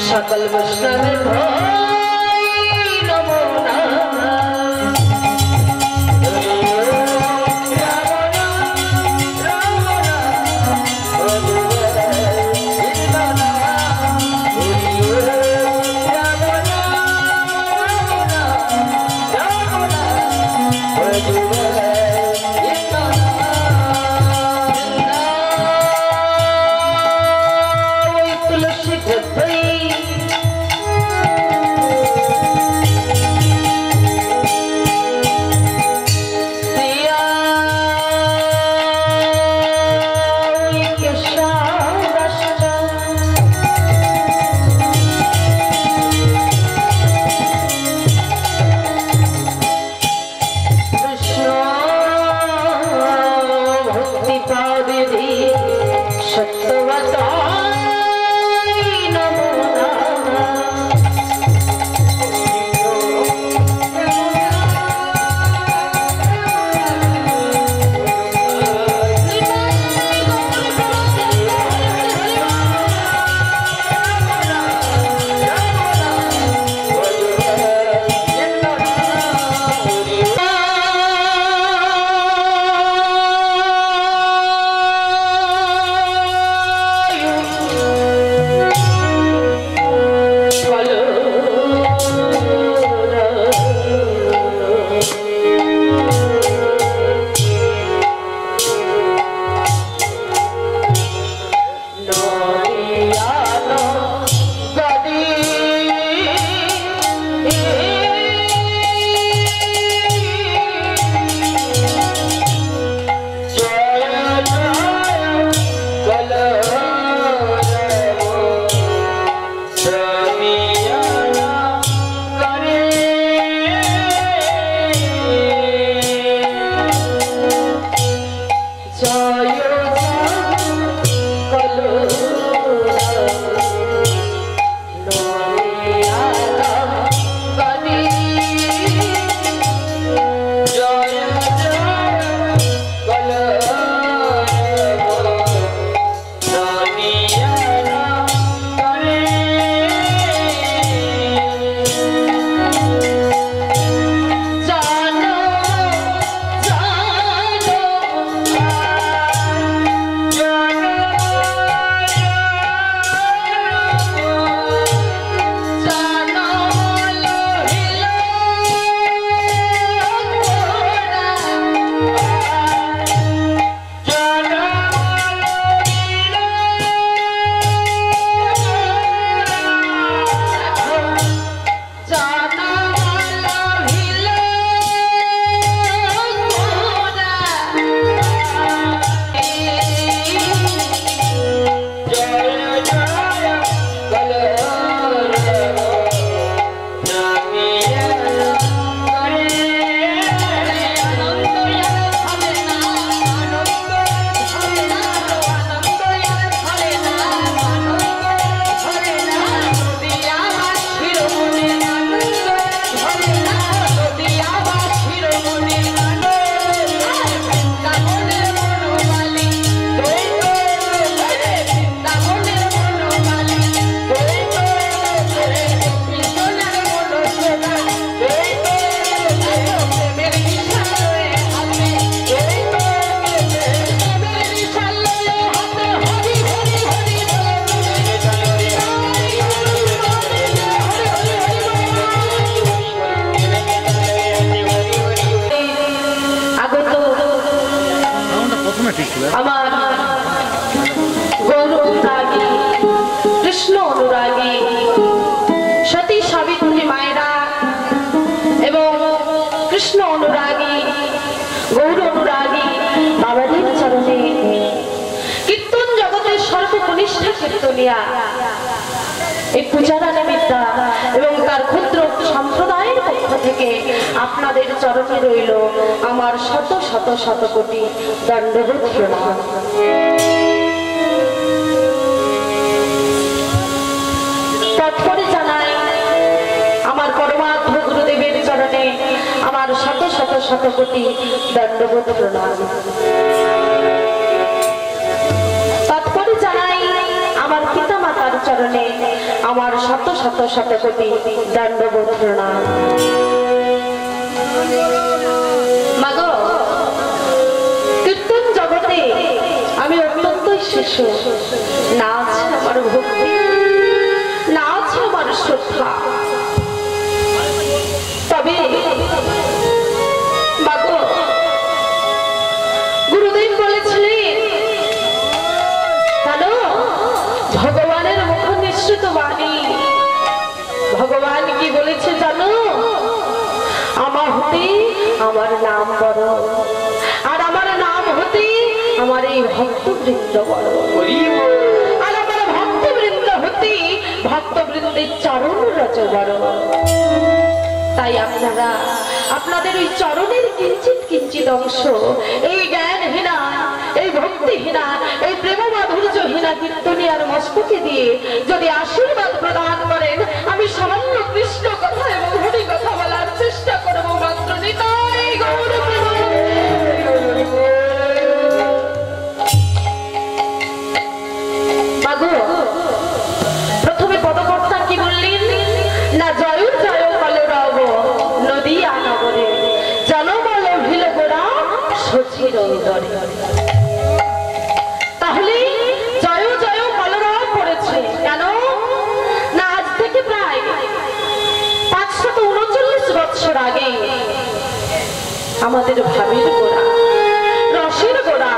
सकल वैष्णव भाई नमो तुलसी আমার গৌর অনুরাগী কৃষ্ণ অনুরাগী সতী সাবিত্রী মায়েরা এবং কৃষ্ণ অনুরাগী গৌর অনুরাগী বাবাদের চরণে কীর্তন জগতের সর্বকনিষ্ঠা কীর্তনিয়া এই পূজারানী বিদ্যা এবং তার ক্ষুদ্র সম্প্রদায়ের পক্ষ থেকে আপনাদের চরণে রইল আমার শত শত শত কোটি দণ্ডবোধ প্রণাম। তৎপরে জানাই আমার পরমাত্ম গুরুদেবের চরণে আমার শত শত শত কোটি দণ্ডবোধ প্রণাম। তৎপরে জানাই আমার পিতা মাতার চরণে আমার শত শত শত কোটি দণ্ডবোধ প্রণাম। মাগো, কীর্তন জগতে আমি অত্যন্তই শিশু। নাচ আমার ভক্তি, নাচ আমার শ্রদ্ধা। তবে মাগো, গুরুদেব বলেছিলেন জানো, ভগবানের মুখ নিঃসৃত বাণী। ভগবান কি বলেছে জানো? আমার হতে আমার নাম বড়, আর আমার নাম হতে আমার এই ভক্তবৃন্দ বড়, আর আমার ভক্তবৃন্দ হতে ভক্তবৃন্দের চরণ রজ বড়। তাই আপনারা আপনাদের ওই চরণের কিঞ্চিত কিঞ্চিত অংশ এই জ্ঞানহীনা, এই ভক্তিহীনা, এই প্রেম মাধুর্যহীনা কীর্তনিয়ার মস্তকে দিয়ে যদি আশীর্বাদ প্রদান করেন, আমি সামান্য কৃষ্ণ কথা এবং হরি কথা বলার চেষ্টা করবো মাত্র। নিতাই গৌর মাগো, প্রথমে পদকর্তা কি বললেন না? জয় জয় কলরব নদিয়া নগরে জনবল ভিল গোড়া সচির উদরে। তাহলে জয় জয় কলরব পড়েছে কেন না? আজ থেকে প্রায় 539 বছর আগে আমাদের ভাবের গোড়া, রসের গোড়া,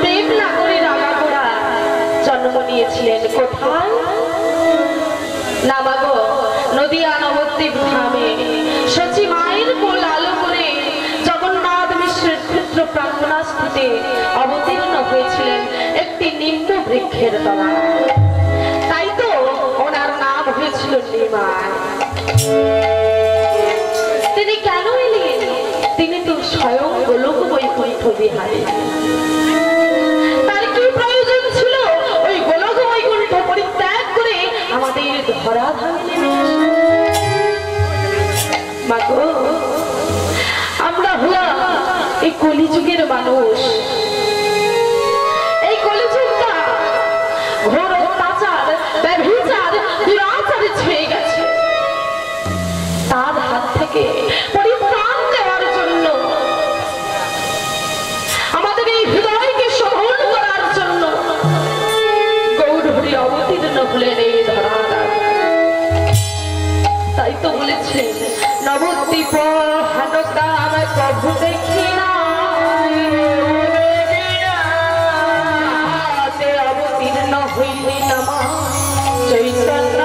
প্রেম নাগরী রাগা গোড়া জন্ম নিয়েছিলেন কোথায়? না মাগো, নদিয়া নবদ্বীপ ধামে সচি মায়ের কোল আলো করে জগন্নাথ মিশ্রের ক্ষুদ্র প্রাঙ্গনাস্থিতে অবতীর্ণ হয়েছিলেন একটি নিম্ন বৃক্ষের তলায়। তাই তো ওনার নাম হয়েছিল নিমাই। তিনি কেন এলেন? তিনি তো স্বয়ং গোলক বৈকুণ্ঠ বিহারী। তার কি প্রয়োজন ছিল ওই গোলক বৈকুণ্ঠ পরিত্যাগ করে আমাদের ধরাধামে? মাগো, আমরা হলাম এই কলিযুগের মানুষ। এই কলিযুগটা ঘোর অত্যাচার, ব্যভিচার, দুরাচারে ছেয়ে গেছে। তার হাত থেকে পরিত্রাণ দেওয়ার জন্য, আমাদের এই হৃদয়কে শোভন করার জন্য গৌর হরি অবতীর্ণ হলেন এই ধরাধামে। তাই তো বলেছে নবদ্বীপ হেনগ্রাম প্রভু দেখি না, অবতীর্ণ হইলেন আমার চৈতন্য।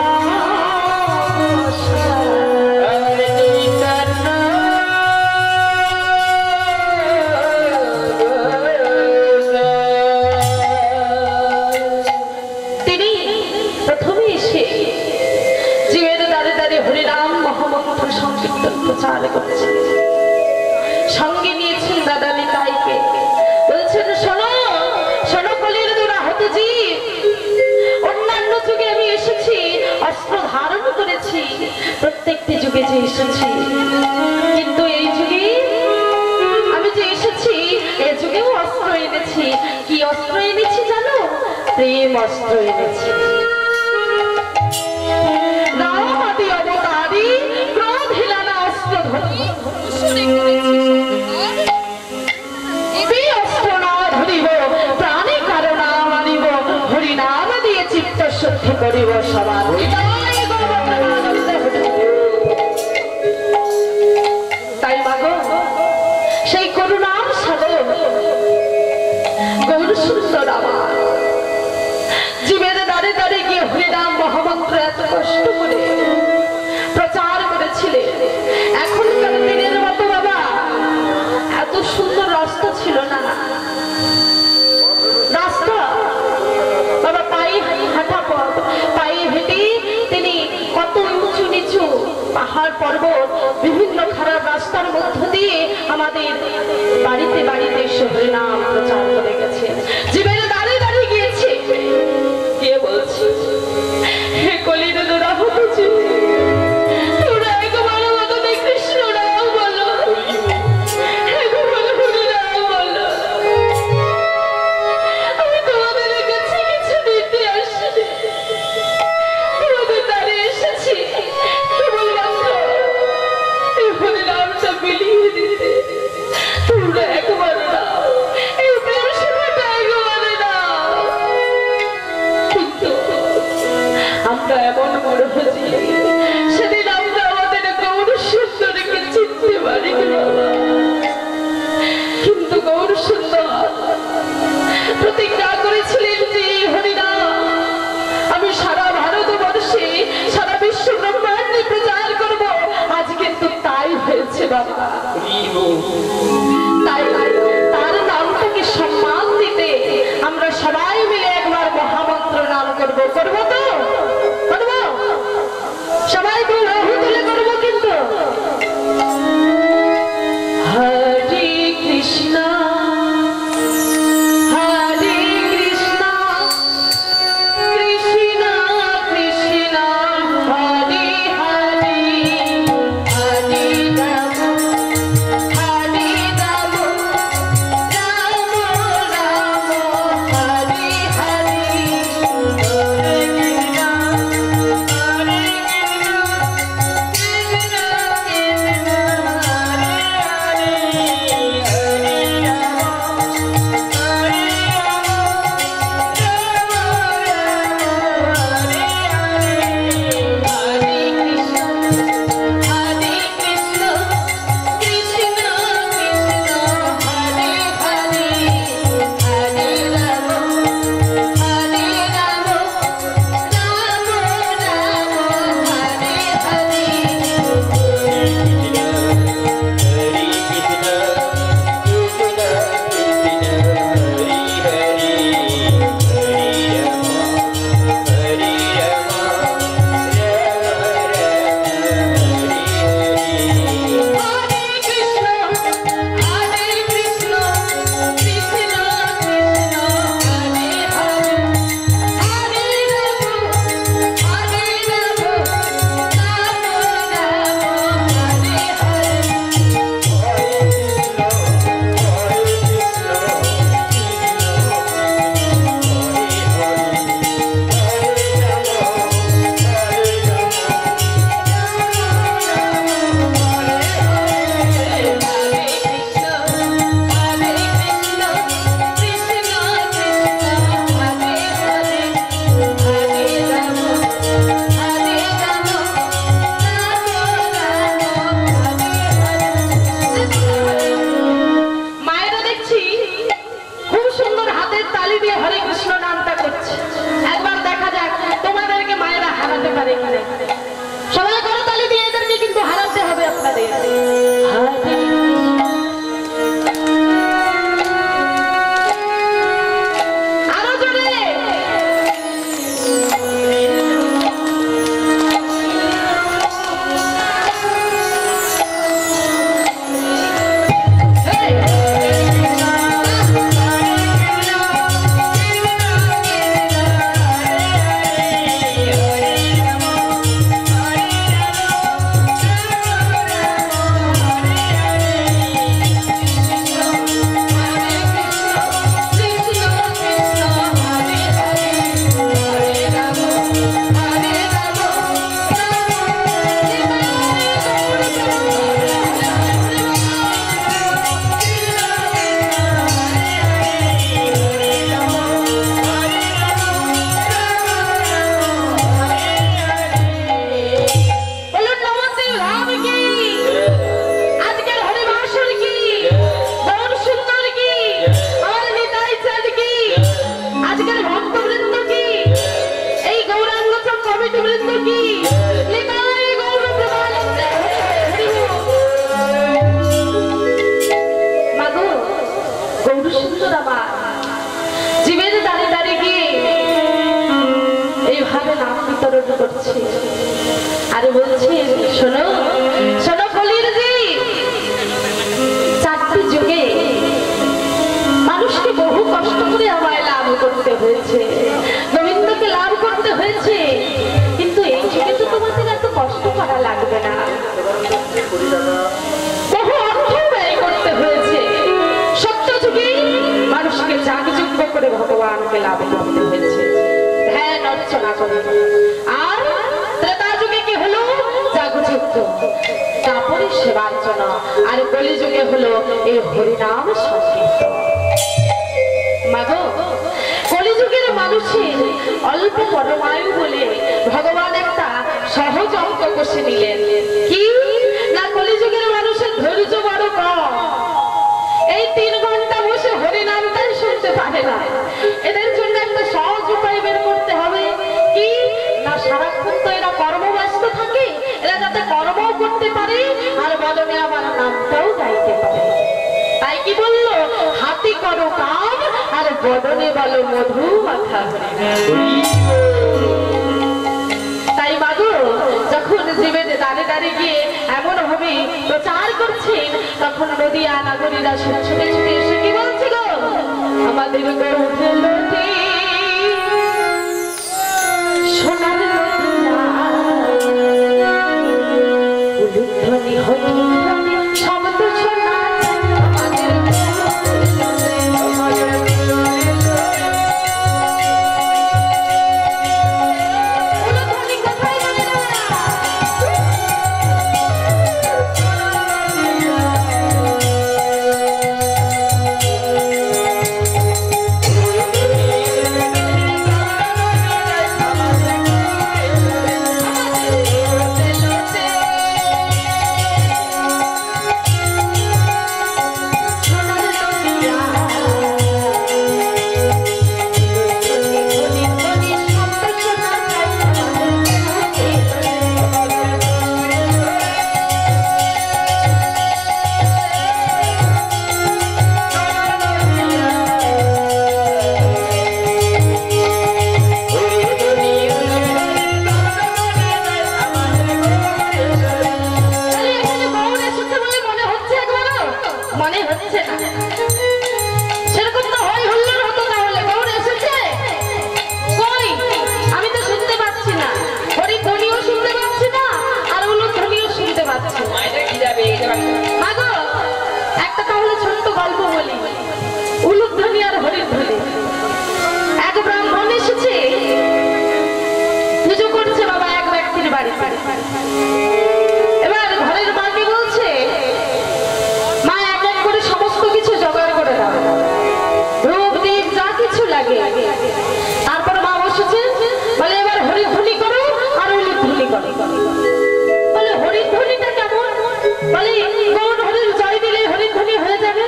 তিনি প্রথমে এসে জীবের দ্বারে দ্বারে হরিনাম মহামন্ত্র সংকীর্তন প্রচার করছেন। সঙ্গে নিয়েছেন দাদা নিতাইকে। বলছেন শোনো, শোনো কলির দুরাহত জীব, অন্যান্য যুগে আমি এসেছি অস্ত্র ধারণ করেছি, প্রত্যেকটি যুগে যে এসেছি, কিন্তু এই যুগে আমি যে এসেছি এই যুগেও অস্ত্র এনেছি। কি অস্ত্র এনেছি জানো? প্রেম অস্ত্র এনেছি। রামাদি অবতারি ক্রোধ হিলানা অস্ত্র ধরি, অস্ত্র না ধরিব প্রাণে কারণ মানিব, হরিনাম দিয়ে চিত্ত শুদ্ধি করিব সবার। তাই মাগো, সেই করুণার সাগর পাহাড় পর্বত বিভিন্ন খারাপ রাস্তার মধ্য দিয়ে আমাদের বাড়িতে বাড়িতে শহরে নাম প্রচার করে গেছে। জীবনে দাঁড়িয়ে দাঁড়িয়ে গিয়েছে, কে বলছে হে কলির দোরা হতেছে তোরা একবার আমাকে কৃষ্ণ নাম বলো, একবার হরি নাম বলো। আমি তোমাদের কাছে কিছু দিতে আসছি, তোমাদের দ্বারে এসেছি কেবলমাত্র এই হরি নামটা বিলিয়ে দিতে। তোমরা একবার নাও, এই প্রেম সেবাটা একবার নাও। কিন্তু আমরা এমন বড় হয়েছি, সেদিন আমরা আমাদের গৌর সুন্দরকে চিনতে পারিনি বাবা। কিন্তু গৌর সুন্দর প্রতিজ্ঞা করেছিলেন যে হরিনাম আমি সারা ভারতবর্ষে সারা বিশ্ব ব্রহ্মাণ্ডে প্রচার করব। আজ কিন্তু তাই হয়েছে বাবা। তাই তার নামটাকে সম্মান দিতে আমরা সবাই মিলে একবার মহামন্ত্র নাম করবো। করবো তো? করবো? সবাই বাহু তুলে করবো কিন্তু। হরে কৃষ্ণ হরে কৃষ্ণ কৃষ্ণ কৃষ্ণ হরে হরে হরে রাম হরে রাম রাম রাম হরে হরে হরে কৃষ্ণ হরে করছে। আর বলছি শোনো ভগবানকে লাভ করতে হয়েছে ধ্যান অর্চনা করে। আর ত্রেতা যুগে কি হলো জাগযুক্ত, তারপরে সেবার্চনা, আর কলি যুগে হলো এই হরিনাম সংকীর্তন। মাগো কলিযুগের মানুষের অল্প পরমায়ু বলে ভগবান একটা সহজ অঙ্ক কষে নিলেন। কি না, কলিযুগের মানুষের ধৈর্য বড় কম, এই 3 ঘন্টা বসে হরিনামটাই শুনতে পারে না। এদের জন্য একটা সহজ উপায় বের করতে হবে। কি না, সারাক্ষণ তো এরা কর্মব্যস্ত থাকে, এরা যাতে কর্মও করতে পারে আর বদনে আমার নামটাও গাইতে পারে। তাই কি বললো, হাতি করো কাম আর বদনে বলো মধু মাখা। তাই মাগো যখন জীবের দাঁড়ে দাঁড়ে গিয়ে এমন ভাবে প্রচার করছেন, তখন নদিয়া নাগরীরা ছুটে ছুটে এসে কি বলছে গো, আমাদের গৌধে লোটে সোনার উলুধ্বনি হরিধ্বনি শব্দ শোনা আমাদের একটা তাহলে ছোট্ট গল্প বলি। উলুধ্বনি আর হরিধ্বনি। এক ব্রাহ্মণ এসেছে, পুজো করছে বাবা এক ব্যক্তির বাড়ি। এবার ঘরের মাকে বলছে, মা এক এক করে সমস্ত কিছু জোগাড় করে দাও, রূপ দীপ যা কিছু লাগে। তারপর মা বসেছে, বলে এবার হরিধ্বনি করো আর উলুধ্বনি করো। বলে হরিধ্বনিটা কেমন? বলে কোন হরির জয় দিলে হরিধ্বনি হয়ে যাবে।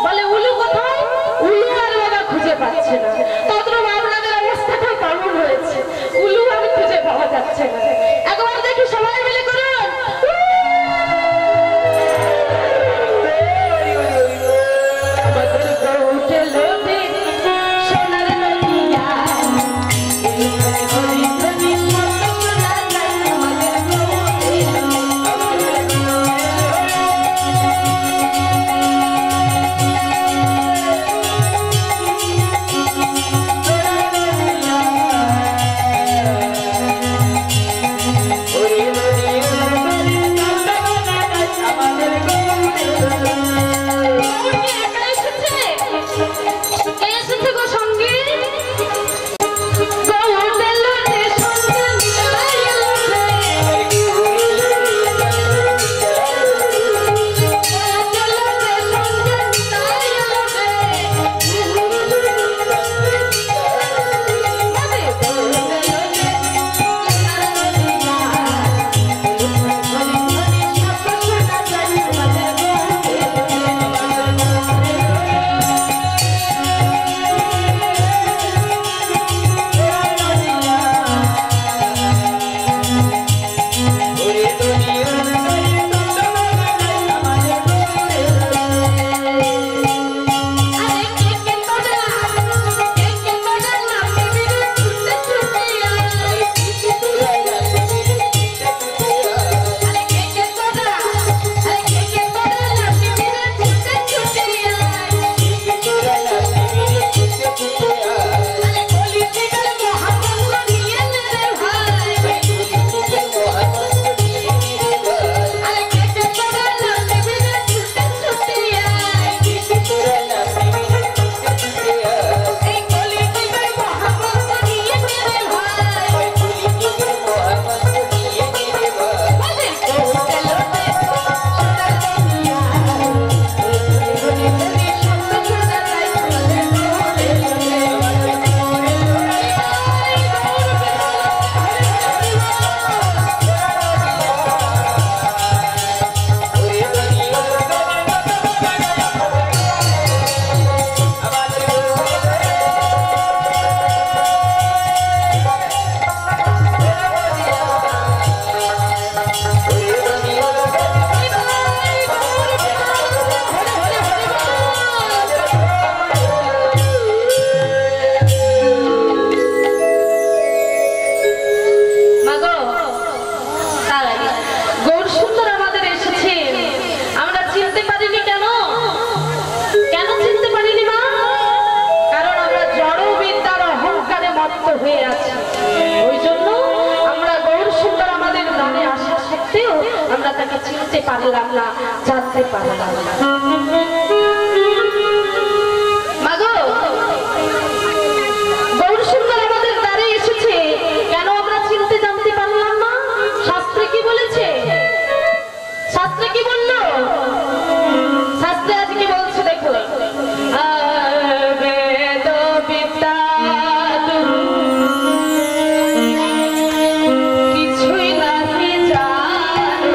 বলে উলু কোথায়? উলু আর বাবা খুঁজে পাচ্ছে না। তদ্র আপনাদের অবস্থাটা কেমন হয়েছে, উলু আর খুঁজে পাওয়া যাচ্ছে না। একবার দেখি সবাই মিলে করুন। পারলাম না, জানতে পারলাম না। মাগো, গৌর সুন্দর আমাদের দ্বারে এসেছে, কেন আমরা চিনতে জানতে পারলাম না? শাস্ত্রে কি বলেছে? শাস্ত্রে কি বললো? শাস্ত্রে আজ কি বলছে দেখো, বেদ বিদ্যা কিছুই নাহি জানো,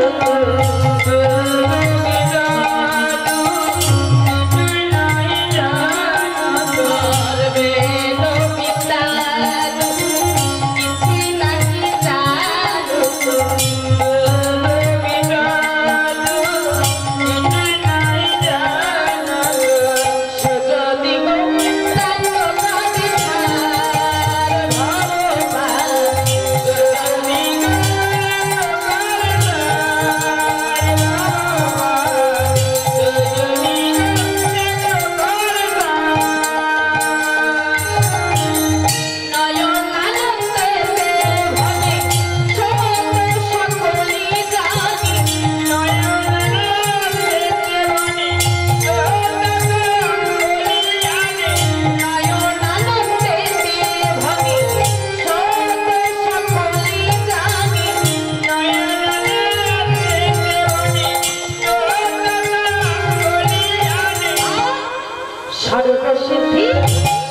সর্বসিদ্ধি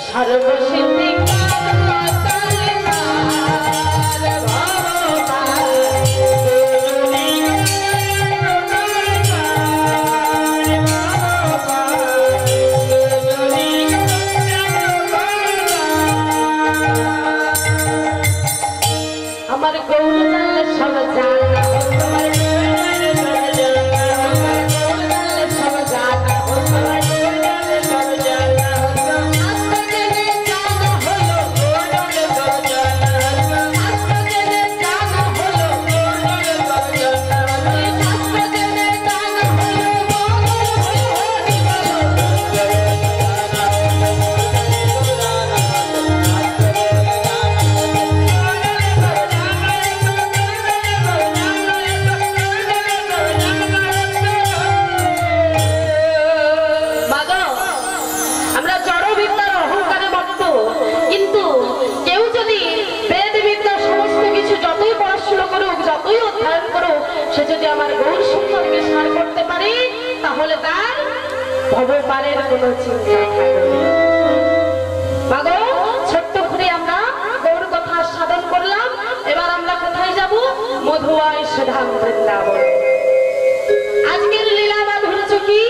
সর্বসিদ্ধি আমার গৌর সব জানা, আমার গৌর সুন্দরকে সার করতে পারি, তাহলে তার ভবপারের কোনো চিন্তা থাকবে। মাগো, ছোট্ট করে আমরা গৌর কথা সাধন করলাম, এবার আমরা কোথায় যাব? মধুয়ায় সুধাম বৃন্দাবন। আজকের লীলা মাধুর্য কি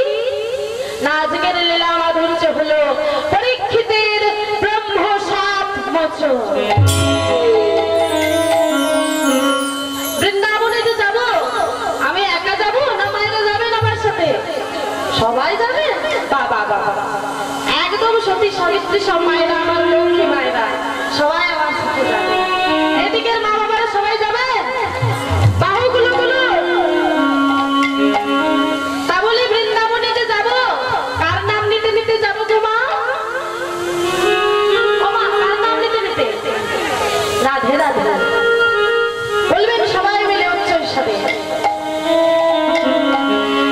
না? আজকের লীলা মাধুর্য হলো পরীক্ষিতের ব্রহ্ম সাত মোচন। বৃন্দাবনে যে যাব, আমি একা যাব না মায়েরা যাবেন আমার সাথে? সবাই যাবে? বাবা বাবা, একদম সতী সাবিত্রী সব মায়েরা, আমার লক্ষ্মী মায়েরা সবাই আমার সাথে যাবে। এদিকের মা বাবারা সবাই যাবে? বাহুগুলো গুলো। তা বলি বৃন্দাবনে যে যাব, কার নাম নিতে নিতে যাবো গো মা? ও মা, কার নাম নিতে নিতে? রাধে রাধে বলবেন সবাই মিলে উচ্চের সাথে।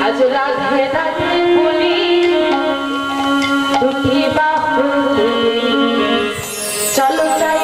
আজ রাধে রাধে বলি, দুটি বাহু চলো যাই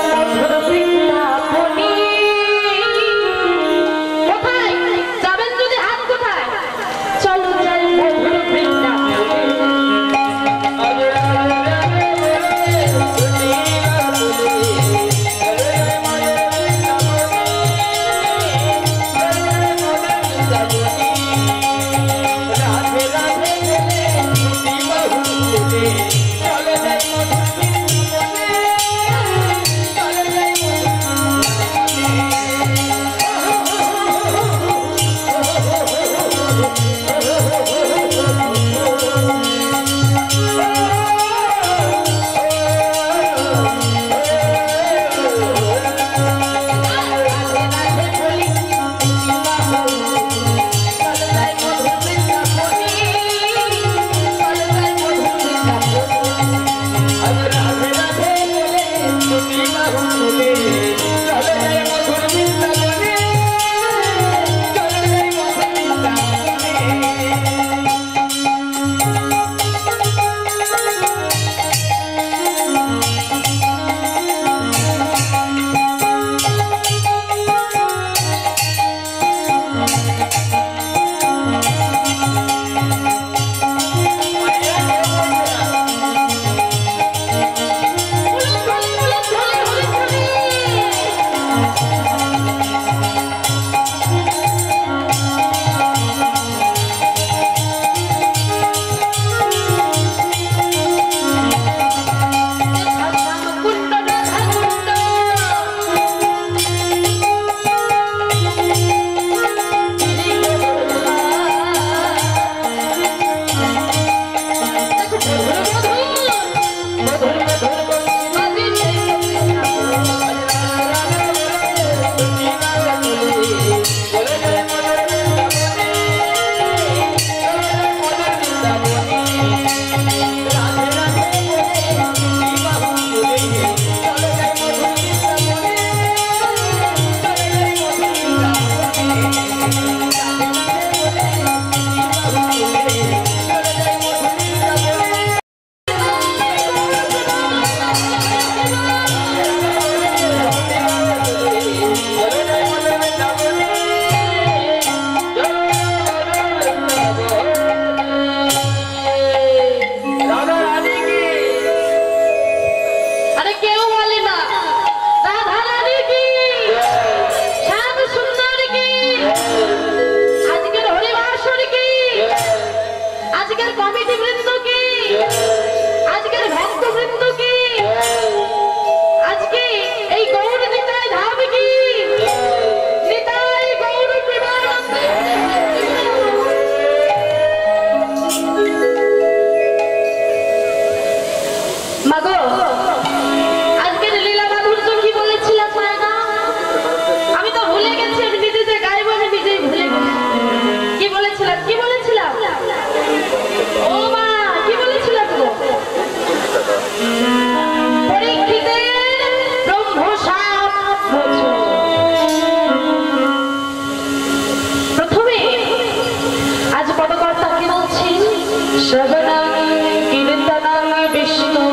মাগো আজকের লীলা মাধুর্য কি বলেছিলাম মায়েরা? আমি তো ভুলে গেছি, আমি নিজে যে গাইবো আমি নিজেই ভুলে গেছি। কি বলেছিলাম কি বলেছিলাম? ও মা কি বলেছিলাম গো? পরীক্ষিতের ব্রহ্মশাপ মোচন। প্রথমে আজ পদকর্তা কি বলছেন? শ্রবণং কীর্তনং বিষ্ণু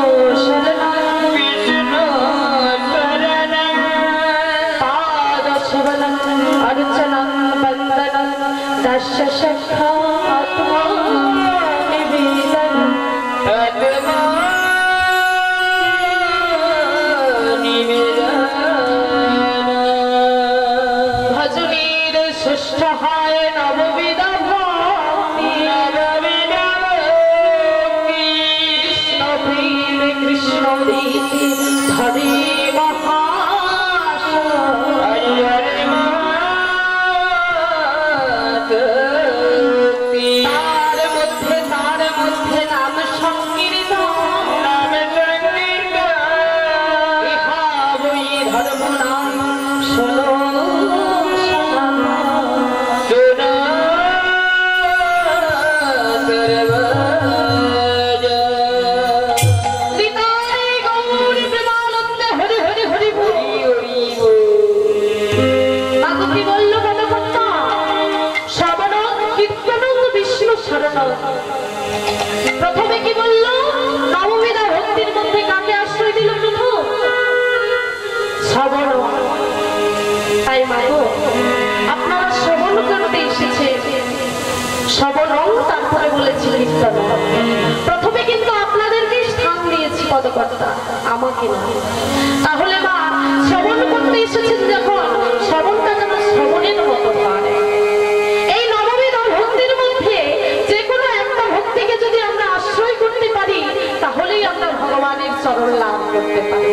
শরণং বিষ্ণু শরণং পাদ সেবনং অর্চনং বন্দনং দশ সখা আত্মা নিবেদনং আত্মা নিবেদনং ভজনীর ষষ্ঠ হয় নববিধ ভক্তি কৃষ্ণ রীতি ধরে মহাশয় তার মধ্যে নাম সংকীর্তন ইহা বই ধর্ম নাম শোনো প্রথমে কি বলল? নববিধা ভক্তির মধ্যে কাকে আশ্রয় দিল? প্রথম শ্রবণ। তাই মাগো আপনারা শ্রবণ করতে এসেছে, শ্রবণ তারপরে বলেছি কীর্তন। প্রথমে কিন্তু আপনাদেরকে স্থান দিয়েছি পদকর্তা, আমাকে না। তাহলে মা শ্রবণ করতে এসেছেন যখন, শ্রবণটা যেন শ্রবণের মতো হয়। এই নববিধ ভক্তির মধ্যে যে কোনো একটা ভক্তিকে যদি আমরা আশ্রয় করতে পারি তাহলেই আমরা ভগবানের চরণ লাভ করতে পারি।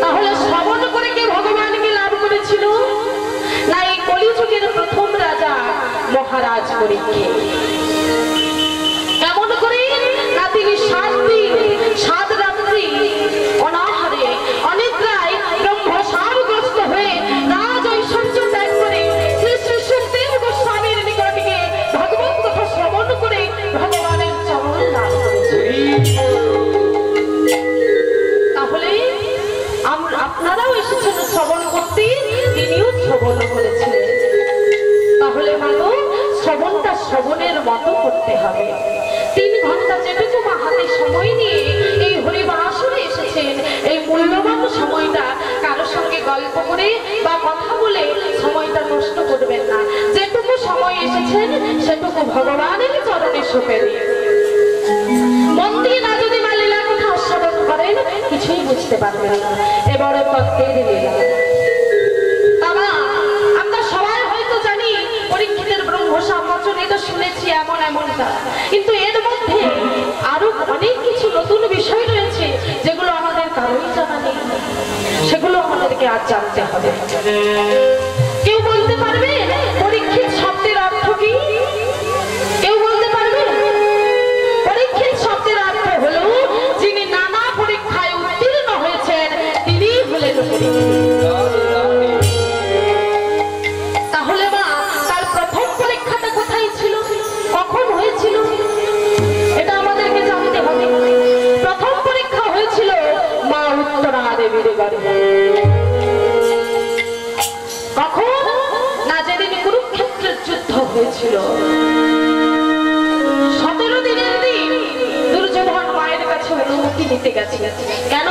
তাহলে শ্রবণ করে কে ভগবানকে লাভ করেছিল? না এই কলিযুগের প্রথম রাজা মহারাজ পরীক্ষিত। কেমন করে? না তিনি 7 দিন 7 রাত্রি অনাহারে অনিদ্রায় ব্রহ্মশাপগ্রস্ত হয়ে রাজ ঐশ্বর্য ত্যাগ করে শ্রী শ্রী সুখদেব গোস্বামীর নিকট গিয়ে ভগবত কথা শ্রবণ করে ভগবানের চরণ লাভ করেছেন। তাহলে আপনারাও এসেছেন শ্রবণ করতে, তিনিও শ্রবণ করেছিলেন। তাহলে মানো শ্রবণটা শ্রবণের মতো করতে হবে। 3 ঘন্টা যেটুকু মা হাতে সময় নিয়ে এই হরিবাসরে এসেছেন, এই মূল্যবান সময়টা কারোর সঙ্গে গল্প করে বা কথা বলে সময়টা নষ্ট করবেন না। যেটুকু সময় এসেছেন সেটুকু ভগবানের চরণে সঁপে দিয়ে মন দিয়ে না যদি মা লীলার কথা আস্বাদন করেন কিছুই বুঝতে পারবেন না। এবারে তত্ত্বের লীলা। বাবা আমরা সবাই হয়তো জানি পরীক্ষিতের ব্রহ্মশাপ মোচন, এটা শুনেছি এমন এমনটা, কিন্তু এর মধ্যে আরো অনেক কিছু নতুন বিষয় রয়েছে যেগুলো আমাদের কারোই জানা নেই। সেগুলো আমাদেরকে আজ জানতে হবে। কেউ বলতে পারবে পরীক্ষিত শব্দের অর্থ কি? কেউ বলতে পারবে? পরীক্ষিত শব্দের অর্থ হলো যিনি নানা পরীক্ষায় উত্তীর্ণ হয়েছেন তিনি হলেন পরীক্ষিত। তাহলে মা তার প্রথম পরীক্ষাটা কোথায় ছিল, কখন হয়েছিল এটা আমাদেরকে জানতে হবে। প্রথম পরীক্ষা হয়েছিল মা উত্তরা দেবীর গর্ভে। কখন? না যেদিন কুরুক্ষেত্রের যুদ্ধ হয়েছিল। 17 দিনের দিন দুর্যোধন মায়ের কাছে অনুমতি নিতে গেছে। কেন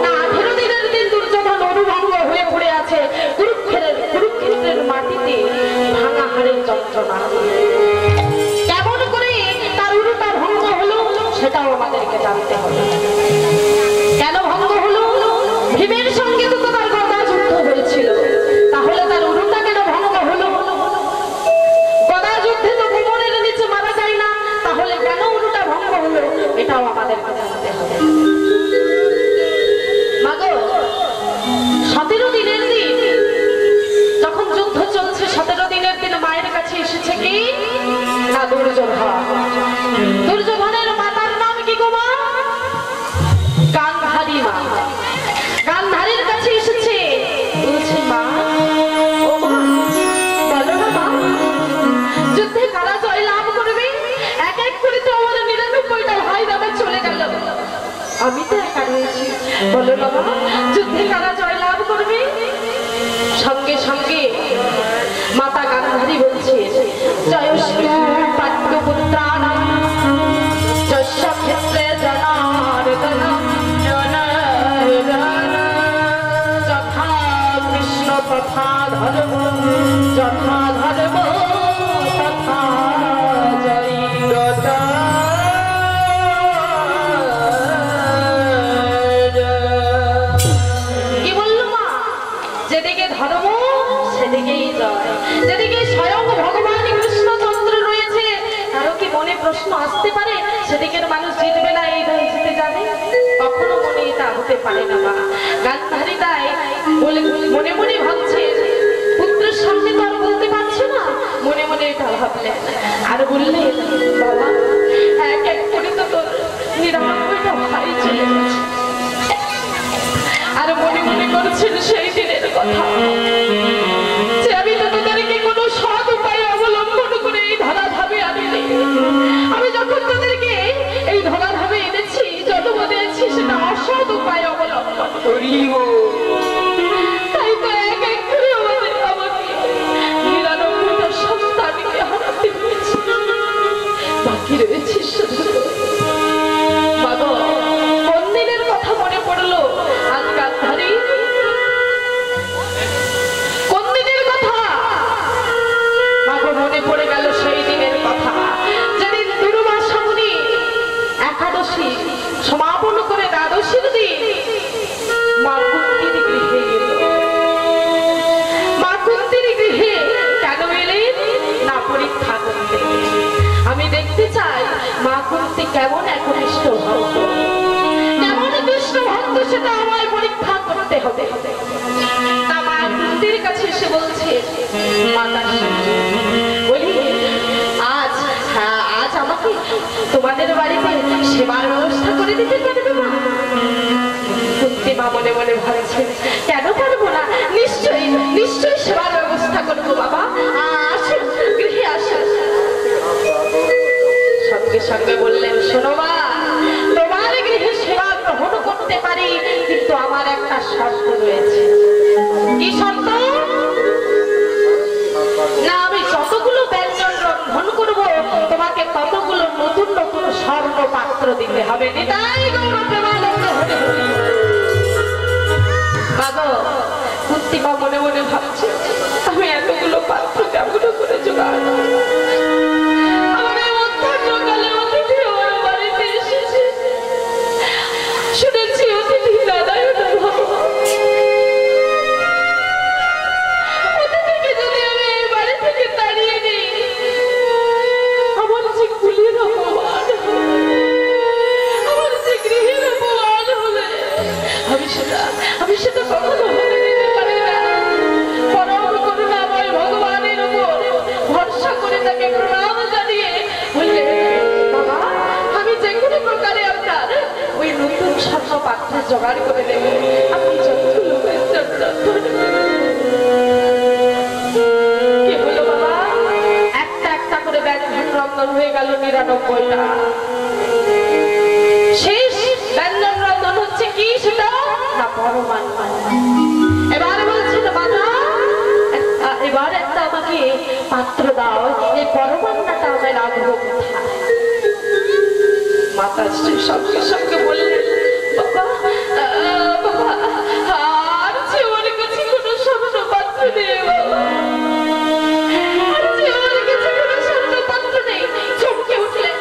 না 18 দিনের দিন দুর্যোধন অনুভঙ্গ হয়ে পড়ে আছে কুরুক্ষেত্রের মাটিতে ভাঙা হাড়ের যন্ত্রণা। কেমন করে তার উরুটা ভঙ্গ হলো সেটাও আমাদেরকে জানতে হবে। কেন ভঙ্গ হলো? ভীমের সঙ্গে তো তার গদা যুদ্ধ হয়েছিল, তাহলে তার উরুটা কেন ভঙ্গ হলো? গদা যুদ্ধে তো কোমরের নিচে মারা যায় না, তাহলে কেন উরুটা ভঙ্গ হলো এটাও আমাদেরকে জানতে হবে। মাগো 17 দিনের দিন যখন যুদ্ধ চলছে, 17 দিনের দিন মায়ের কাছে এসেছে কি না দুর্যোধন। দুর্যোধনের মাতার নাম কি গো মা? বলো বাবা, যুদ্ধে কারা জয়লাভ করবে? সঙ্গে সঙ্গে মাতা গান্ধারী বলছে, জয়স্তু পাট্যপুত্রাণাম যস্য ক্ষেত্রে জনার্দনম যথা কৃষ্ণ তথা ধর্ম, যথা ধর্ম তথা জয়। কি বললো মা? যেদিকে ধর্ম সেদিকেই জয়, যেদিকে স্বয়ং ভগবান কৃষ্ণচন্দ্র রয়েছে, কারো কি মনে প্রশ্ন আসতে পারে সেদিকের মানুষ জিতবে না, এই দল জিতে যাবে? কখনো মনে এটা হতে পারে না মা। গান্ধারী তাই মনে মনে ভাবছে, পুত্রের সামনে তো আর বলতে পারছে না, মনে মনে এটা ভাবলেন আর বললেন, বাবা এক এক করে তো তোর ৯৯টা ভাই চলে গেছে। আর মনে মনে করছেন সেই দিনের কথা, যে আমি তো তোদেরকে কোনো সৎ উপায় অবলম্বন করে এই ধরাধামে আনিনি। আমি যখন তোদেরকে এই ধরাধামে এনেছি, জন্ম দিয়েছি, সেটা অসৎ উপায় অবলম্বন করি। তাই তো এক এক করে আমাকে ৯৯টা সন্তানকে হারাতে হয়েছে, বাকি রয়েছে শুধু। বাবা, কোন দিনের কথা মনে পড়লো আজ গান্ধারী? কোন দিনের কথা? বাবা, মনে পড়ে গেল সেই দিনের কথা, যেদিন দুর্বাসা মুনি একাদশী সমাপন করে দ্বাদশীর দিন মা কুন্তীর গৃহে গেল। মা কুন্তীর গৃহে কেন এলেন? না পরীক্ষা করতে। আমি দেখতে চাই মা কুন্তী কেমন একনিষ্ঠ ভক্ত, কেমন কৃষ্ণ ভক্ত, সেটা আমায় পরীক্ষা করতে হবে। তা মা কুন্তীর কাছে এসে বলছে, মাতাশ্রী বলি, আজ আমাকে তোমাদের বাড়িতে সেবার ব্যবস্থা করে দিতে পারবে মা? কুন্তী মা মনে মনে ভাবছে, কেন পারবো না, নিশ্চয়ই নিশ্চয়ই সেবার ব্যবস্থা করবো বাবা, আসুন গৃহে আসুন। সঙ্গে সঙ্গে বললেন, শোনো মা, তোমার গৃহে সেবা গ্রহণ করতে পারি, কিন্তু আমার একটা শর্ত রয়েছে। কি শর্ত? না, আমি যতগুলো ব্যঞ্জন রন্ধন করবো তোমাকে ততগুলো নতুন নতুন স্বর্ণ পাত্র দিতে হবে। নিতাই গৌর প্রেমানন্দ হরে হরে। বাবা, কুন্তী মা মনে মনে ভাবছে, আমি এতগুলো পাত্র কেমন করে জোগাড়? শুনেছি অতিথি দাদায় অতিথিকে যদি আমি এই বাড়ি থেকে তাড়িয়ে দিই, আমার যে কুলির অপমান, আমার যে গৃহের অপমান হলে আমি সেটা কখনো হতে দিতে পারি না। পরম করুণাময় ভগবানের উপর ভরসা করে তাকে প্রণাম জানিয়ে বললে, বাবা, আমি যে কোনো প্রকারে আপনার ওই নতুন স্বর্ণ পাত্র জোগাড় করে দেব, আপনি যতগুলো কি হলো বাবা? একটা একটা করে ব্যঞ্জন রন্ধন হয়ে গেল ৯৯টা। শেষ ব্যঞ্জন রন্ধন হচ্ছে কি সেটা না? পরমান। এবার বলছেন, মাতা এবার একটা আমাকে পাত্র দাও, এই পরমান্নাটা আমায় রাখবো কোথায়? মাতাশ্রী সঙ্গে সঙ্গে বললেন, বাবা বাবা, আর যে আমার কাছে কোনো স্বর্ণ পাত্র নেই বাবা, আর যে আমার কাছে কোনো স্বর্ণ পাত্র নেই। চমকে উঠলেন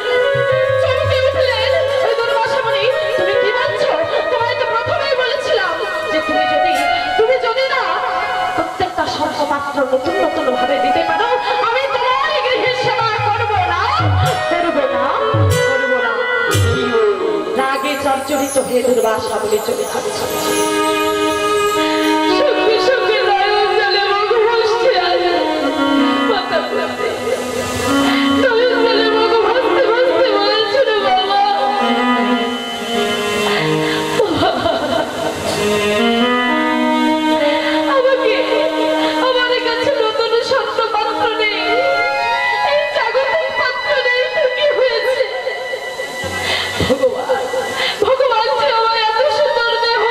ওই দুর্বাসা মুনি, তুমি কি বলছো? তোমায় তো প্রথমেই বলেছিলাম যে তুমি যদি না প্রত্যেকটা স্বর্ণ পাত্র নতুন নতুন ভাবে দিতে পারো, আমি তোমার গৃহে সেবা করবো না। রাগে চর্চরিত হয়ে দুর্বাসা মুনি চলে যাচ্ছে। সঙ্গে সঙ্গে নয়ন জলে মুখ ভাসছে, নয়ন জলে মুখ ভাসতে ভাসতে বলছিল, বাবা আমার কাছে নতুন স্বর্ণ পাত্র নেই, এই জাগতিক পাত্র নেই, তো কি হয়েছে? ভগবান যে আমার এত সুন্দর দেহ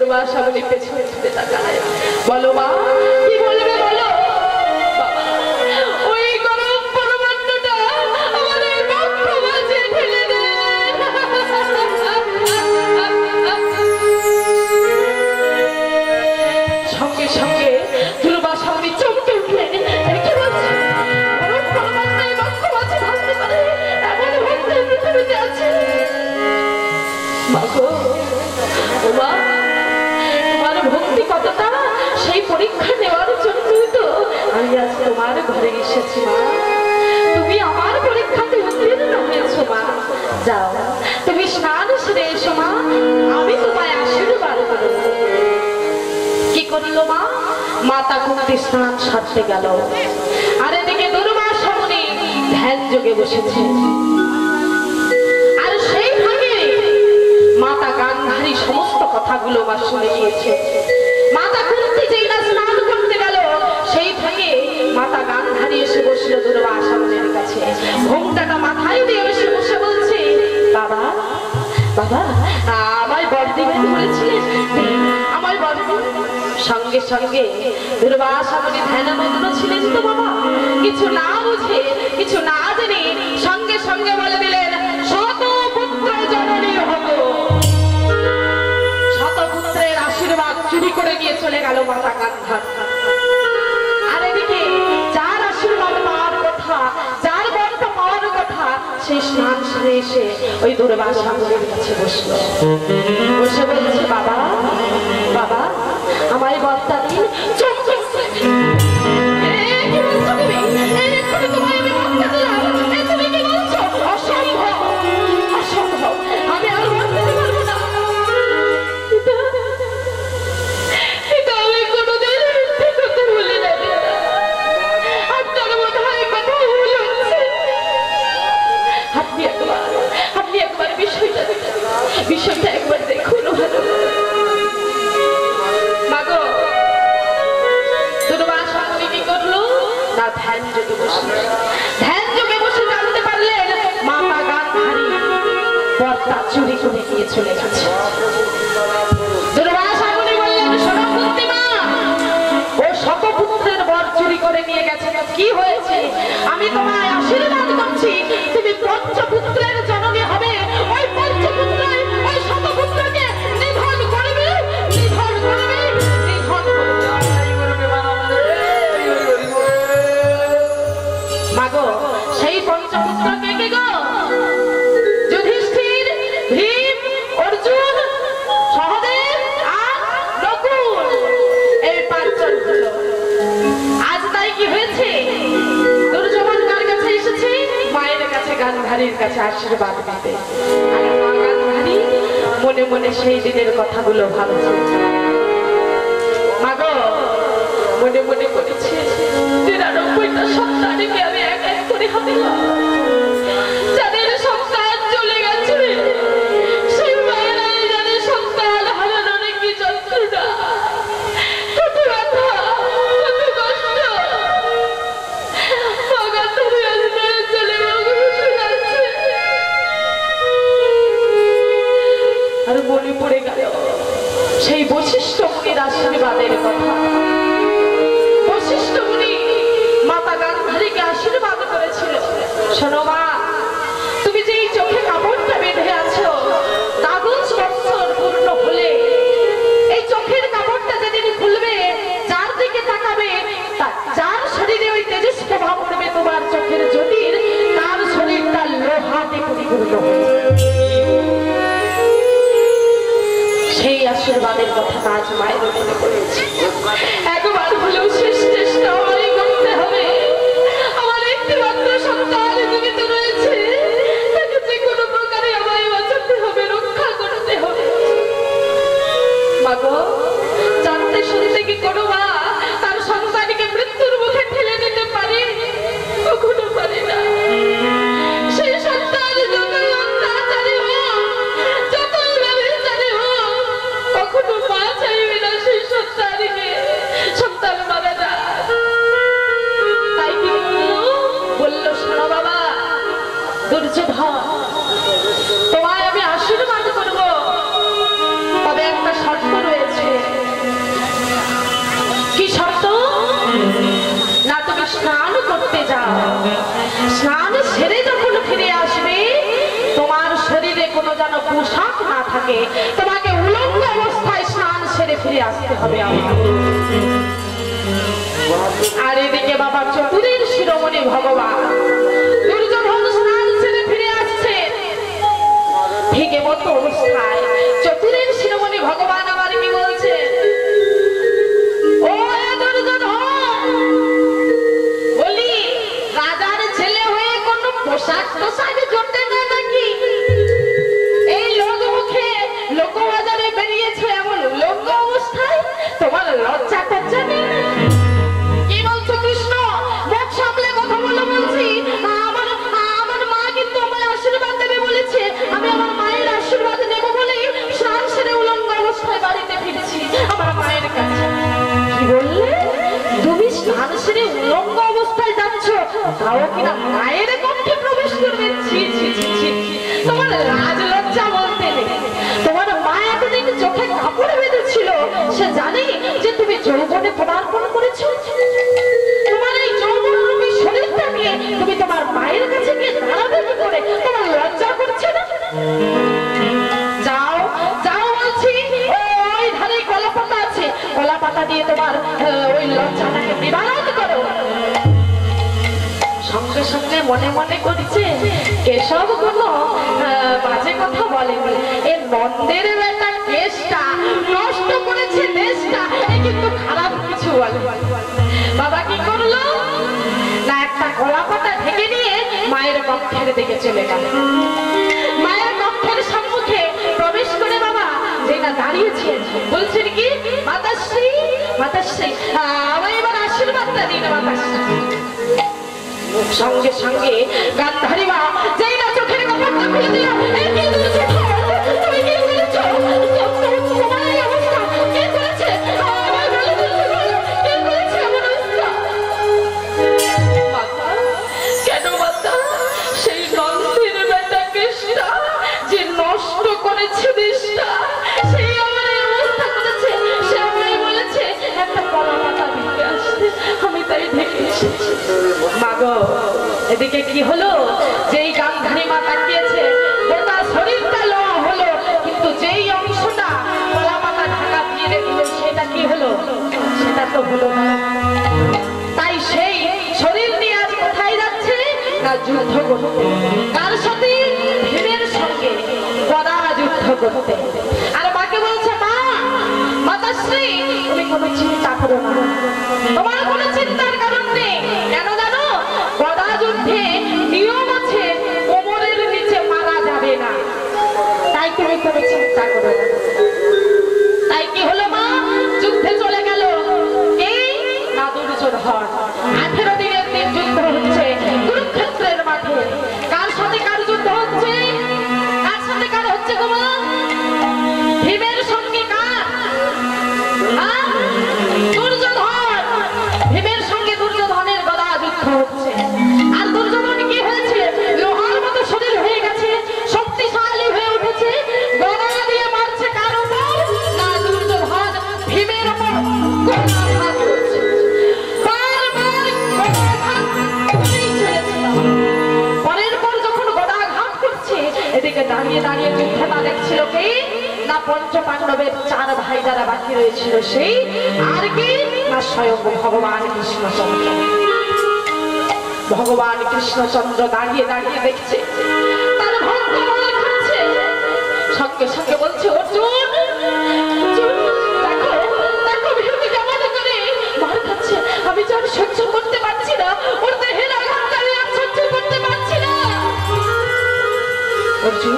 দুর্বাসা বলে পেছনে ছুটে তাকায়। বলো মা, কি বলবে বলো? ওই গরম পরমান্নটা আমাদের বক্ষ মাঝে ঢেলে দে। সঙ্গে সঙ্গে দুর্বাসা বলে চমকে উঠলেন। কি বলছে? গরম পরমান্ন এই বক্ষ মাঝে ঢালতে পারে এমন ভক্ত পৃথিবীতে আছে? মাগো, ওমা, তোমার ভক্তি কতটা সেই পরীক্ষা নেওয়ার জন্যই তো আমি আজ তোমার ঘরে এসেছি মা। তুমি আমার পরীক্ষাতে উত্তীর্ণ হয়েছো মা। যাও, তুমি স্নান সেরে এসো মা, আমি তোমায় আশীর্বাদ করব। কি করলো মা? মাতা কুন্তি স্নান সারতে গেল, আর এদিকে দুর্বাসা মুনি ধ্যান যোগে বসেছে। আর সেই ভাগে মাতা গান্ধারী সমস্ত কথাগুলো মা শুনে নিয়েছে। মাতা কুন্তি যেই না স্নান করতে গেল, সেই ভাগে মাতা গান্ধারী এসে বসল দুর্বাসা মুনির কাছে। ঘোমটাটা মাথায় দিয়ে এসে বসে বলছে, বাবা বাবা, আমায় বর দিবেন বলেছিলেন, আমায় বর দিবেন। সঙ্গে সঙ্গে দুর্বাসা মুনি ধ্যানমগ্ন ছিলেন তো বাবা, কিছু না বুঝে কিছু না জেনে সঙ্গে সঙ্গে বলে দিলেন, শত পুত্র জননী হব। শত পুত্রের আশীর্বাদ চুরি করে নিয়ে চলে গেল মাতা গান্ধার। আর এদিকে যার আশীর্বাদ পাওয়ার কথা, যার বরটা পাওয়ার কথা, সেই স্নান সেরে এসে ওই দুর্বাসা মুনির কাছে বসল। বসে বলছে, বাবা বাবা, আমায় বরটা দিন। বিষয়টা একবার দেখুন। মাগো, দুর্বাসা মুনি কি করলো না, ধ্যান যোগে বসে, ধ্যান যোগে বসে জানতে পারলেন মাতা গান্ধারী বরটা চুরি করে নিয়ে চলে গেছে। দুর্বাসা মুনি বললেন, শোনো কুন্তি মা, ও শতপুত্রের বর চুরি করে নিয়ে গেছে, কি হয়েছে? আমি তোমায় আশীর্বাদ করছি, তুমি পঞ্চপুত্রের জননী হবে। ওই পঞ্চপুত্রই ওই শতপুত্রকে নিধন করবে, নিধন করবে, নিধন করবে। মাগো, সেই পঞ্চপুত্রকে কে গো? যুধিষ্ঠির, ভীম, অর্জুন, সহদেব আর নকুল, এই পাঁচজন হলো। আজ তাই কি হয়েছে? দুর্যোধন কার কাছে এসেছে? মায়ের কাছে, গান্ধারীর কাছে আশীর্বাদ দিতে। আর মা গান্ধারী মনে মনে সেই দিনের কথাগুলো ভাবছে। মাগো, মনে মনে করেছে ৯৩টা সন্তানকে আমি এক এক করে হাতে যাদের সন্তান চলে গেছে, সেই মায়েরাই জানে সন্তান হারানোর কি যন্ত্রণা, কত ব্যথা, কত কষ্ট। আর মনে পড়ে গেল সেই বশিষ্ঠ মুনির আশীর্বাদের কথা। বশিষ্ঠ মুনি মাতা গান্ধারীকে আশীর্বাদ করেছিল, শোনো মা, তুমি যে এই চোখে কাপড়টা বেঁধে আছো, দ্বাদশ বৎসর পূর্ণ হলে এই চোখের কাপড়টা যেদিন খুলবে, যার দিকে তাকাবে, যার শরীরে ওই তেজস প্রভাব পড়বে তোমার চোখের জ্যোতির, তার শরীরটা লোহাতে পরিপূর্ণ হয়ে সেই আশীর্বাদের কথা আজ মায়ের মনে পড়েছে। একবার হলেও শেষ চেষ্টা আমারই করতে হবে। আমার একটি মাত্র সন্তান জীবিত রয়েছে, তাকে যে কোনো প্রকারে আমায় বাঁচাতে হবে, রক্ষা করতে হবে। মাগো, জানতে শুনতে কি কোনো মা তার সন্তানকে মৃত্যুর মুখে ঠেলে দিতে পারে? কখনো পারে না। সেই সন্তান যতই অত্যাচারী হোক, যতই ব্যভিচারী হোক, কখনো মা চাইবে না সেই সন্তানকে সন্তান মারা যায়। কোনো যেন পোশাক না থাকে, তোমাকে উলঙ্গ অবস্থায় স্নান সেরে ফিরে আসতে হবে আমার। আর এদিকে বাবা চতুরের শিরোমণি ভগবান দুর্যোধন স্নান সেরে ফিরে আসছে ঠিক মতো অবস্থায়। চতুরের শিরোমণি ভগবান আবার কি বলছে, ও দুর্যোধন, বলি রাজার ছেলে হয়ে কোনো পোশাক টোশাক জোটে না নাকি? এই লোক মুখে লোকবাজারে বেরিয়েছে এমন উলঙ্গ অবস্থায়, তোমার লজ্জা টজ্জা নেই? কি বলছো কৃষ্ণ? মুখ সামলে কথা বলো বলছি। আমার মা কিন্তু আমায় আশীর্বাদ দেবে বলেছে, আমি আমার মায়ের আশীর্বাদ নেব বলেই স্নান সেরে উলঙ্গ অবস্থায় বাড়িতে ফিরেছি আমার মায়ের কাছে। কি বললে? তুমি স্নান সেরে উলঙ্গ অবস্থায় যাচ্ছ, তাও কিনা মায়ের কক্ষে প্রবেশ করবে? ছি ছি ছি ছি, তোমার লাজ লজ্জা বলতে নেই। তোমার মা এতদিন চোখে কাপড় বেঁধেছিল, সে জানে যে তুমি যৌবনে পদার্পণ করেছো। তোমার এই যৌবনরূপী শরীরটা নিয়ে তুমি তোমার মায়ের কাছে গিয়ে দাঁড়াবে কি করে? তোমার লজ্জা করছে না? যাও যাও বলছি, ওই ধারে কলা পাতা আছে, কলা পাতা দিয়ে তোমার ওই লজ্জাটাকে নিবারণ করো। সঙ্গে সঙ্গে মনে মনে করছে কেশব কোনো বাজে কথা বলেনি, এ নন্দের বেটা কেশটা নষ্ট করেছে দেশটা, এ কিন্তু খারাপ কিছু বলে। বাবা কি করলো না, একটা কলা পাতা ঢেকে নিয়ে মায়ের কক্ষের দিকে চলে গেল। মায়ের কক্ষের সম্মুখে প্রবেশ করে বাবা যেটা দাঁড়িয়েছে বলছেন কি, মাতাশ্রী মাতাশ্রী, আমার এবার আশীর্বাদটা দিন মাতাশ্রী। সঙ্গে সঙ্গে গান্ধারী মা যেই না চোখের কাপড়টা খুলে দিল, তুমি কি করেছো? তোমার এই অবস্থা কে করেছে? কেন মাতা? সেই নন্দের বেটা কেশটা যে নষ্ট করেছে দেশটা, সেই আমার এই অবস্থা করেছে। সে আমায় বলেছে একটা কলা পাতা দিতে আসতে, আমি তাই ঢেকে এসেছি। মাগো, এদিকে কি হলো? যেই গান্ধারী মা তাকিয়েছে, গোটা শরীরটা লোয়া হলো, কিন্তু যেই অংশটা কলা পাতা ঢাকা দিয়ে রেখেছে সেটা কি হলো? সেটা তো হলো না। তাই সেই শরীর নিয়ে আজ কোথায় যাচ্ছে না, যুদ্ধ করতে। কার সাথে? ভীমের সঙ্গে গদা যুদ্ধ করতে। আর মাকে বলছে, মা মাতাশ্রী, তুমি কোনো চিন্তা করো না, তোমার কোনো চিন্তার কারণ নেই। কেন জানো? গদা যুদ্ধে নিয়ম আছে, কোমরের নিচে মারা যাবে না, তাই তুমি কোনো চিন্তা করো না। তাই কি হলো মা? যুদ্ধে চলে গেল এই না দুর্যোধন। 18 দিনের দিন যুদ্ধ হচ্ছে কুরুক্ষেত্রের মাঠে। কার সাথে কার যুদ্ধ হচ্ছে? কার সাথে কার হচ্ছে গো মা? ভীমের সঙ্গে কার? দুর্যোধন। ভীমের সঙ্গে দুর্যোধনের গদা যুদ্ধ হচ্ছে। আর দুর্যোধন কি হয়েছে? লোহার মতো শরীর হয়ে গেছে, শক্তিশালী হয়ে উঠেছে, গদা দিয়ে মারছে কার উপর না দুর্যোধন ভীমের উপর গদাঘাত করছে। পরের পর যখন গদাঘাত করছে, এদিকে দাঁড়িয়ে দাঁড়িয়ে যুদ্ধটা দেখছিল কি না পঞ্চ পাণ্ডবের 4 ভাই যারা বাকি রয়েছিল সেই, আর কি না স্বয়ং ভগবান কৃষ্ণচন্দ্র। ভগবান কৃষ্ণচন্দ্র দাঁড়িয়ে দাঁড়িয়ে দেখছে তার ভক্ত মার খাচ্ছে। সঙ্গে সঙ্গে বলছে, অর্জুন দেখো দেখো ভীম কেমন করে মার খাচ্ছে, আমি যা সহ্য করতে পারছি না, ওর দেহের আঘাতটা আমি আর সহ্য করতে পারছি না। অর্জুন,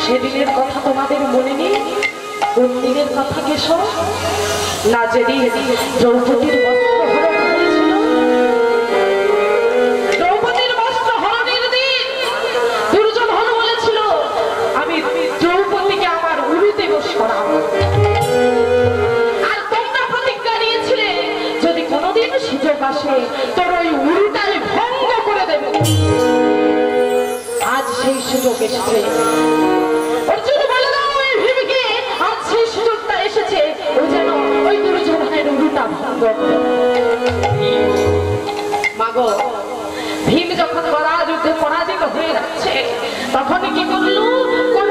সেদিনের কথা তোমাদের মনে নেই? কোন দিনের কথা কেশব? না যেদিন দ্রৌপদীর বস্ত্র হরণ হয়েছিল? দ্রৌপদীর বস্ত্র হরণের দিন দুর্যোধন বলেছিল, আমি দ্রৌপদীকে আমার উরুতে বস করাবো। আর তোমরা প্রতিজ্ঞা নিয়েছিলে যদি কোনোদিন সুযোগ আসে তোর ওই উরুটা আমি ভঙ্গ করে দেব। আজ সেই সুযোগ এসেছে। অর্জুন বলে দাও ওই ভীমকে, আজ সেই সুযোগটা এসেছে, ও যেন ওই দুর্যোধনের উরুটা ভঙ্গ করে। মাগো, ভীম যখন গদা যুদ্ধে পরাজিত হয়ে যাচ্ছে, তখন কি করলো? কোন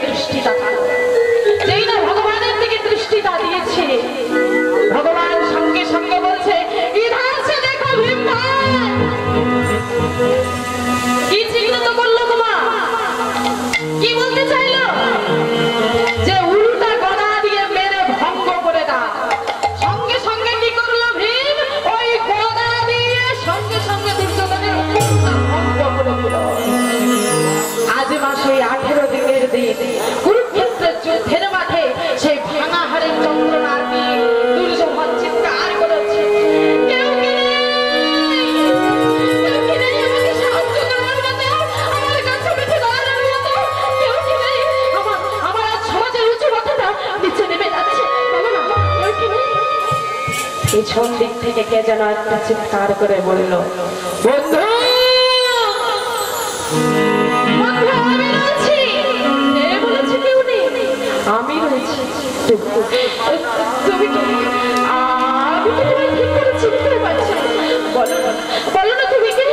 দৃষ্টি তাকালো। যেই না ভগবানের দিকে দৃষ্টিটা দিয়েছে, ভগবান সঙ্গে সঙ্গে বলছে, ইধার সে দেখো ভীম ভাই। কি চিহ্নিত করলো তোমার? কি বলতে চাইলো? যে উল্টা গদা দিয়ে মেরে ভঙ্গ করে দাও। সঙ্গে সঙ্গে কি করলো ভীম? ওই গদা দিয়ে সঙ্গে সঙ্গে দুর্যোধনের উল্টা ভঙ্গ করে দিল। আজ মাসে 18 দিনের দিন কুরুক্ষেত্রের যুদ্ধের মাঠে সেই ভাঙা হাড়ের যন্ত্রণা দিয়ে দুর্যোধন চিৎকার করেছে, কেউ কি নেই? কেউ কি নেই আমাকে সাহায্য করার মতো, আমার কাছে পিঠে দাঁড়ানোর মতো? কেউ কি নেই? আমার আজ সমাজের উঁচু মাথাটা নিচে নেমে যাচ্ছে, বলো না, কেউ কি নেই? পেছন দিক থেকে কে যেন একটা চিৎকার করে বলল, বন্ধু আমি রয়েছি। তুমি কি? আমি তো তোমায় ঠিক করে চিনতে পারছি না। বলো না, বলো না তুমি কে?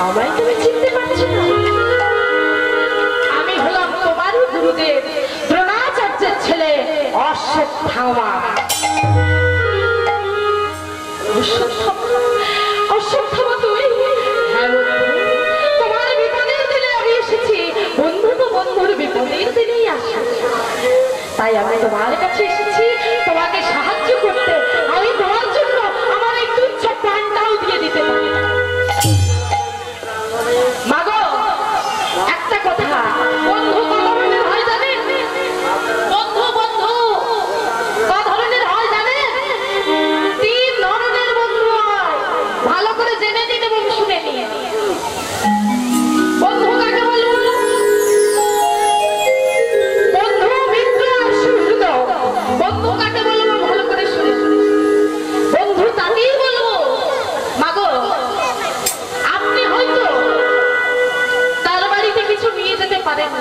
আমায় তুমি চিনতে পারছো না? আমি হলাম তোমার গুরুদেব দ্রোণাচার্যের ছেলে অশ্বত্থামা। অশ্বত্থামা তুই? হ্যাঁ বন্ধু, তোমার বিপদের দিনে আমি এসেছি। বন্ধু তো বন্ধুর বিপদের দিনেই আসে, তাই আমি তোমার কাছে এসেছি তোমাকে সাহায্য করতে। আমি তোমার জন্য আমার এই তুচ্ছ প্রাণটাও দিয়ে দিতে পারি। মাগো, একটা কথা, বন্ধু ক ধরনের হয় জানেন? বন্ধু বন্ধু ক ধরনের হয় জানেন? 3 ধরনের বন্ধু হয়। ভালো করে জেনে নিন এবং শুনে নিন। বন্ধু কাকে বলবো? বন্ধু, মিত্র আর সুহৃদ। বন্ধু কাকে বলবো? ভালো করে শুনে। বন্ধু তাকেই বলবো, মাগো আপনি হয়তো তার বাড়িতে কিছু নিয়ে যেতে পারেন।